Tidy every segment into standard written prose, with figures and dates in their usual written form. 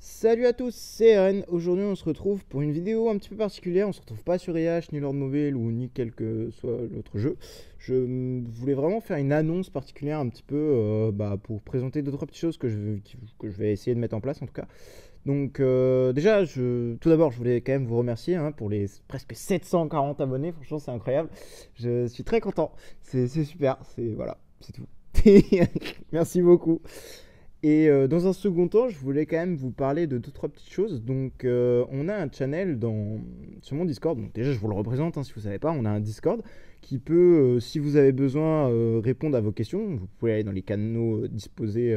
Salut à tous, c'est Eren. Aujourd'hui, on se retrouve pour une vidéo un petit peu particulière. On se retrouve pas sur IH, ni Lord Mobile ou ni quel que soit l'autre jeu. Voulais vraiment faire une annonce particulière un petit peu pour présenter deux trois petites choses que je vais essayer de mettre en place en tout cas. Donc déjà, tout d'abord, je voulais quand même vous remercier pour les presque 740 abonnés. Franchement, c'est incroyable. Je suis très content. C'est super. Voilà, c'est tout. Merci beaucoup. Et dans un second temps, je voulais quand même vous parler de deux trois petites choses. Donc, on a un channel sur mon Discord. Donc, déjà, je vous le représente si vous ne savez pas. On a un Discord qui peut, si vous avez besoin, répondre à vos questions. Vous pouvez aller dans les canaux disposés,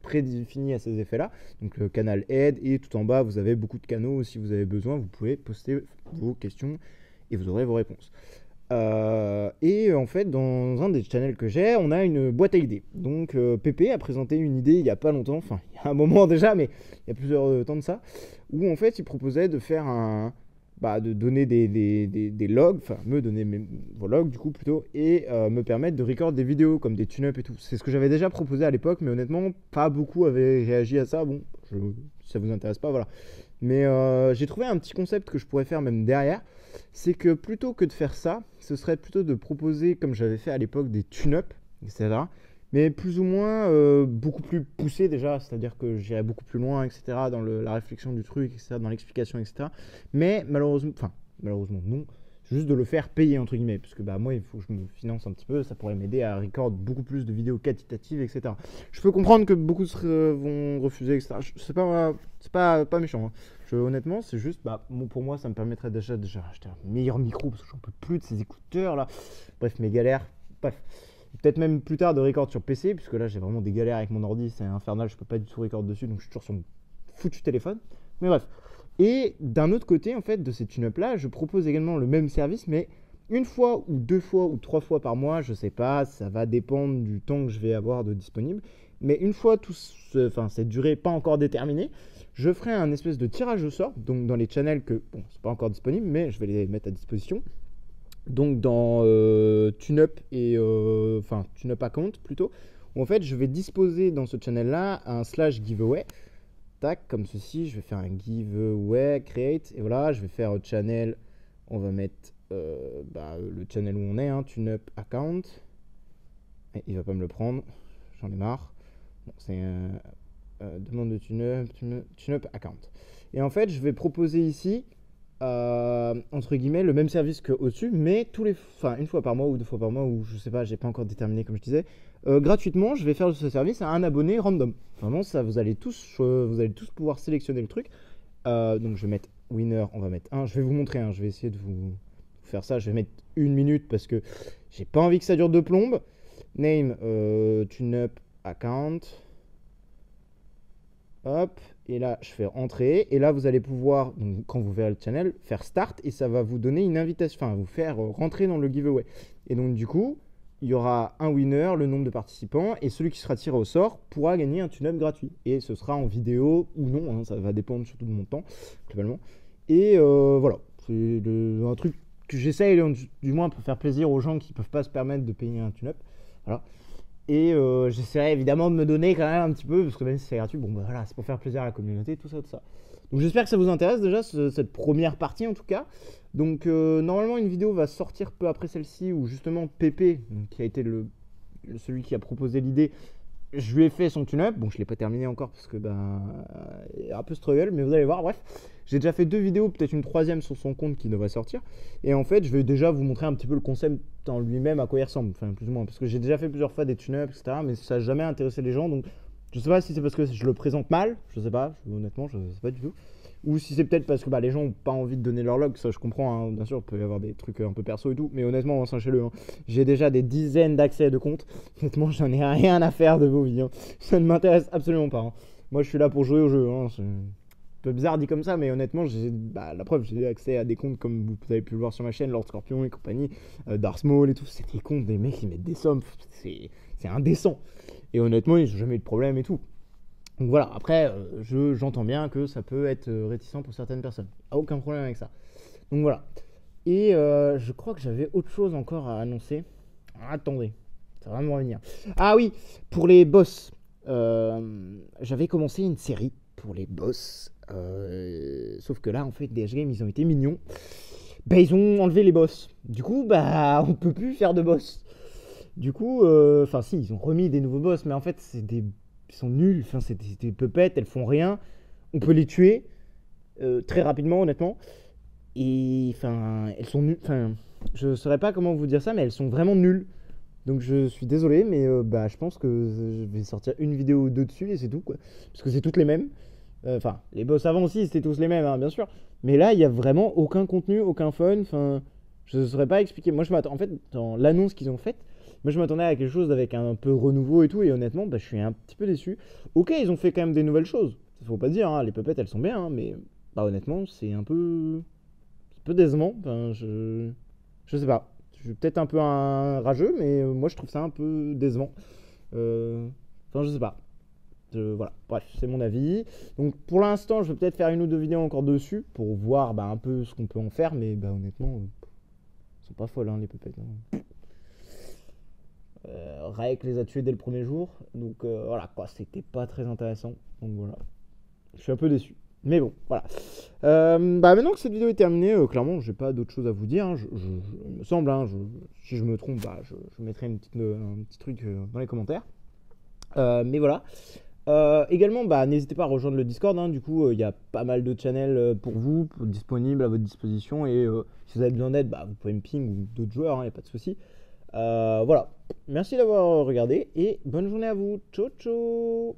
prédéfinis à ces effets-là. Donc, le canal aide. Et tout en bas, vous avez beaucoup de canaux. Si vous avez besoin, vous pouvez poster vos questions et vous aurez vos réponses. Et en fait, dans un des channels que j'ai, on a une boîte à idées. Donc, Pépé a présenté une idée il y a pas longtemps, enfin, il y a un moment déjà, mais il y a plusieurs temps de ça, où en fait, il proposait de faire de donner des logs, enfin, me donner vos logs du coup plutôt, et me permettre de record des vidéos comme des tune-up et tout. C'est ce que j'avais déjà proposé à l'époque, mais honnêtement, pas beaucoup avaient réagi à ça. Bon, si ça vous intéresse pas, voilà. Mais j'ai trouvé un petit concept que je pourrais faire même derrière. C'est que plutôt que de faire ça, ce serait plutôt de proposer, comme j'avais fait à l'époque, des tune-up, etc. Mais plus ou moins beaucoup plus poussé déjà, c'est-à-dire que j'irais beaucoup plus loin, etc. dans la réflexion du truc, etc. dans l'explication, etc. Mais malheureusement non, juste de le faire payer entre guillemets, parce que moi il faut que je me finance un petit peu, ça pourrait m'aider à record beaucoup plus de vidéos qualitatives, etc. Je peux comprendre que beaucoup vont refuser, etc. C'est pas méchant. Honnêtement, c'est juste, pour moi, ça me permettrait déjà acheter un meilleur micro parce que j'en peux plus de ces écouteurs là. Bref, mes galères. Bref, peut-être même plus tard de record sur PC, puisque là j'ai vraiment des galères avec mon ordi, c'est infernal, je peux pas du tout record dessus, donc je suis toujours sur mon foutu téléphone. Mais bref. Et d'un autre côté, en fait, de ces tune-up là, je propose également le même service, mais une fois ou deux fois ou trois fois par mois, je sais pas, ça va dépendre du temps que je vais avoir de disponible. Mais une fois cette durée pas encore déterminée, je ferai un espèce de tirage au sort, donc dans les channels c'est pas encore disponible, mais je vais les mettre à disposition. Donc dans TuneUp et TuneUp Account plutôt, où en fait je vais disposer dans ce channel-là un slash giveaway. Tac, comme ceci, je vais faire un giveaway, create, et voilà, je vais faire channel, on va mettre le channel où on est, TuneUp Account. Et il va pas me le prendre, j'en ai marre. Bon, c'est demande de TuneUp Account. Et en fait, je vais proposer ici, entre guillemets, le même service qu'au-dessus, mais une fois par mois ou deux fois par mois, ou je sais pas, j'ai pas encore déterminé comme je disais. Gratuitement, je vais faire ce service à un abonné random. Vraiment, ça, vous allez tous pouvoir sélectionner le truc. Donc, je vais mettre winner, on va mettre 1. Je vais vous montrer, je vais essayer de vous faire ça. Je vais mettre 1 minute parce que j'ai pas envie que ça dure de plombe. Name, TuneUp Account. Hop, et là je fais entrer, et là vous allez pouvoir, donc, quand vous verrez le channel, faire start, et ça va vous donner une invitation, vous faire rentrer dans le giveaway. Et donc du coup, il y aura un winner, le nombre de participants, et celui qui sera tiré au sort pourra gagner un tune-up gratuit. Et ce sera en vidéo ou non, ça va dépendre surtout de mon temps, globalement. Et voilà, c'est un truc que j'essaye, du moins pour faire plaisir aux gens qui ne peuvent pas se permettre de payer un tune-up. Voilà. Et j'essaierai évidemment de me donner quand même un petit peu, parce que même si c'est gratuit, voilà, c'est pour faire plaisir à la communauté, tout ça. Donc j'espère que ça vous intéresse déjà, cette première partie en tout cas. Donc normalement une vidéo va sortir peu après celle-ci, où justement Pépé, qui a été celui qui a proposé l'idée, je lui ai fait son tune-up. Bon, je l'ai pas terminé encore parce que il y a un peu struggle, mais vous allez voir. Bref, j'ai déjà fait 2 vidéos, peut-être une troisième sur son compte qui devrait sortir. Et en fait, je vais déjà vous montrer un petit peu le concept en lui-même, à quoi il ressemble, enfin plus ou moins, parce que j'ai déjà fait plusieurs fois des tune-ups, etc. Mais ça n'a jamais intéressé les gens, donc je sais pas si c'est parce que je le présente mal, je sais pas, honnêtement, je sais pas du tout. Ou si c'est peut-être parce que les gens n'ont pas envie de donner leur log, ça je comprends, bien sûr, il peut y avoir des trucs un peu perso et tout, mais honnêtement, sachez-le, j'ai déjà des dizaines d'accès de comptes, honnêtement, j'en ai rien à faire de vos vies, ça ne m'intéresse absolument pas. Moi, je suis là pour jouer au jeu, c'est un peu bizarre dit comme ça, mais honnêtement, la preuve, j'ai accès à des comptes comme vous avez pu le voir sur ma chaîne, Lord Scorpion et compagnie, Darth Maul et tout, c'est des comptes des mecs qui mettent des sommes, c'est indécent. Et honnêtement, ils n'ont jamais eu de problème et tout. Donc voilà, après, j'entends bien que ça peut être réticent pour certaines personnes. Aucun problème avec ça. Donc voilà. Et je crois que j'avais autre chose encore à annoncer. Attendez, ça va me revenir. Ah oui, pour les boss, j'avais commencé une série pour les boss. Sauf que là, en fait, DH Game, ils ont été mignons. Bah, ils ont enlevé les boss. Du coup, bah, on peut plus faire de boss. Du coup, enfin, si, ils ont remis des nouveaux boss, mais en fait, ils sont nuls. Enfin, c'est des puppets, elles font rien. On peut les tuer très rapidement, honnêtement. Et enfin, elles sont nulles. Enfin, je saurais pas comment vous dire ça, mais elles sont vraiment nulles. Donc je suis désolé, mais bah, je pense que je vais sortir une vidéo ou deux dessus et c'est tout, quoi. Parce que c'est toutes les mêmes. Enfin, les boss avant aussi, c'était tous les mêmes, hein, bien sûr. Mais là, il y a vraiment aucun contenu, aucun fun. Enfin, je ne saurais pas expliquer. Moi, je m'attends. En fait, dans l'annonce qu'ils ont faite, moi, je m'attendais à quelque chose avec un peu renouveau et tout. Et honnêtement, bah, je suis un petit peu déçu. Ok, ils ont fait quand même des nouvelles choses. Faut pas dire, hein, les puppets, elles sont bien, hein, mais bah, honnêtement, c'est un peu décevant. Enfin, je sais pas. Je suis peut-être un peu un rageux, mais moi je trouve ça un peu décevant. Enfin, je sais pas. Voilà, bref, c'est mon avis. Donc pour l'instant, je vais peut-être faire une ou deux vidéos encore dessus pour voir bah, un peu ce qu'on peut en faire, mais bah, honnêtement, elles sont pas folles, hein, les puppets. Hein. Raek les a tués dès le premier jour, donc voilà, quoi, c'était pas très intéressant. Donc voilà, je suis un peu déçu. Mais bon, voilà. Bah maintenant que cette vidéo est terminée, clairement, j'ai pas d'autre chose à vous dire. Hein. Il me semble, hein, si je me trompe, bah, je mettrai un petit truc dans les commentaires. Mais voilà. Également, bah, n'hésitez pas à rejoindre le Discord. Hein. Du coup, il y a pas mal de channels pour vous, disponibles à votre disposition. Et si vous avez besoin d'aide, bah, vous pouvez me ping ou d'autres joueurs, il n'y a pas de souci. Voilà. Merci d'avoir regardé et bonne journée à vous. Ciao, ciao.